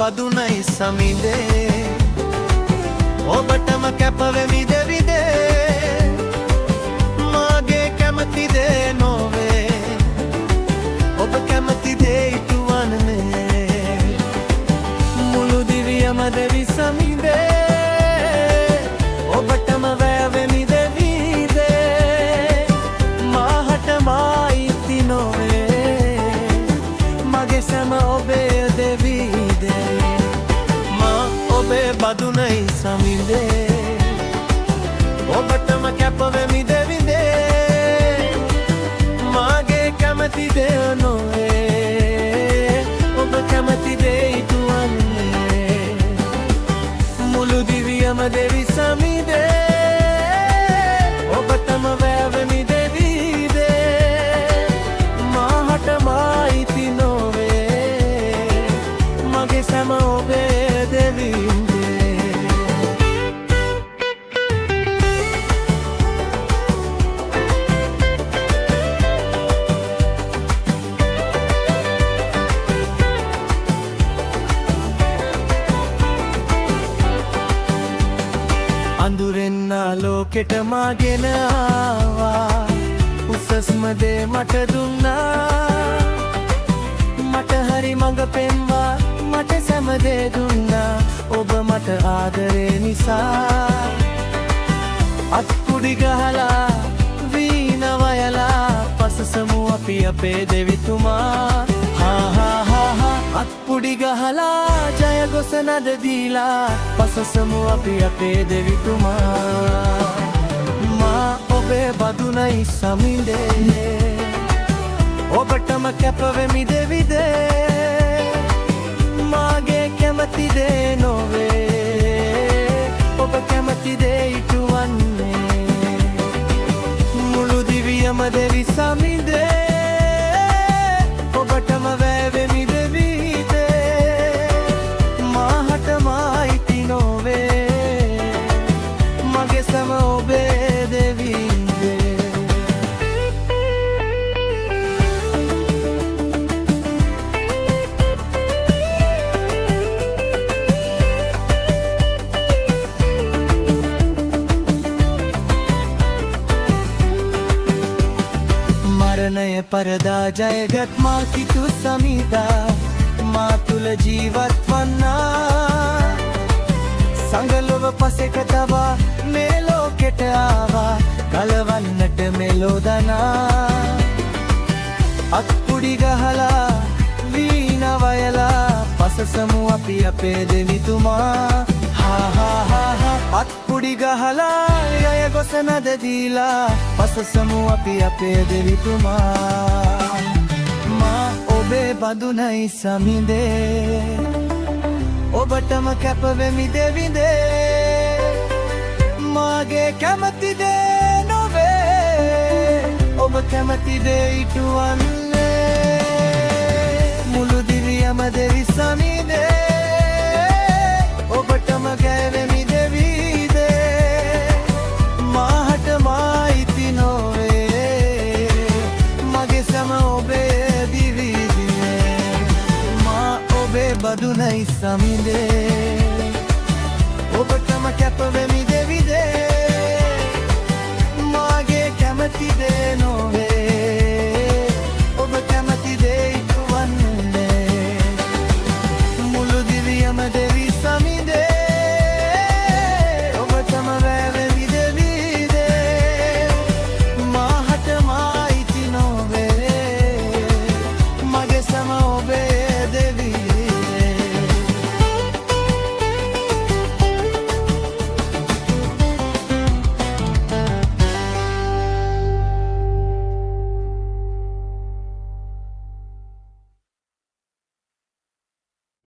බදුනයි සමිඳේ ඔබටම කැපවෙමි දෙවිදේ මාගේ කැමති දේ නොවේ ඔබ කැමති දේ ඉටුවන්නේ මුළු දිවියම දෙවි සමිඳේ ඔබටම වැයවෙමි දෙවිදේ මාහට මායිති නොවේ මගේ සැම ඔබේ දෙවිදේ මා ඔබේ බදුනයි සමිඳේ ඔබටම කැපවෙමි දෙවිදේ මාගේ කැමති දේ නොවේ ඔබ කැමති දේ ඉටුවන්නේ මුළු දිවියම දෙවි සමිඳේ ඔබටම වැයවෙමි දෙවිදේ මාහට මායිති නොවේ මගේ සැම ඔබේ දෙවිදේ අඳුරෙන් ආලෝකෙට මාගෙන ආවා උසස්ම දේ මට දුන්නා මට හරි මඟ පෙන්වා මට සැම දේ දුන්නා ඔබ මට ආදරේ නිසා අත්කුඩි ගහලා වීණ වයලා පසසමු අපි අපේ දෙවිතුමා අත්පුඩි ගහලා ජයගොස නද දීලා පසසමු අපි අපේ දෙවිතුමා මා ඔබේ බදුනයි සමිඳේ ඔබටම කැපවෙමි දෙවිදේ මාගේ කැමති දේ නොවේ ඔබ කැමති දේ ඉටුවන්නේ මුළු දිවියම දෙවි සමිඳේ ඔබටම වැයවෙමි දෙවිදේ මාහට මායිති නොවේ මගේ සැම ඔබේ දෙවිදේ මරණය පරදා ජයගත් මා කිතු සමිඳා මා තුල ජීවත් වන්නා සංගලොව පසෙක තබා මේ ලෝකෙට ආවා ගලවන්නට මෙලොදනා අත්පුඩි ගහලා වීණ වයලා පසසමු අපි අපේ දෙවිතුමා අත්පුඩි ගහලා යය ගොස නද දීලා පසසමු අපි අපේ දෙවිතුමා මා ඔබේ බදුනයි සමිඳේ ඔබටම කැපවෙමි දෙවිදේ මාගේ කැමති දේ නොවේ ඔබ කැමති දේ ඉටුවන්නේ මුළු දිවියම දෙවි සමිඳේ ඔබටම ගැවෙමි දෙවිදේ මාහට මායිති නොවේ මගේ සැම ඔබේ දිවිදේ මා ඔබේ බදුනයි සමිඳේ ඔබටම කැපවෙමි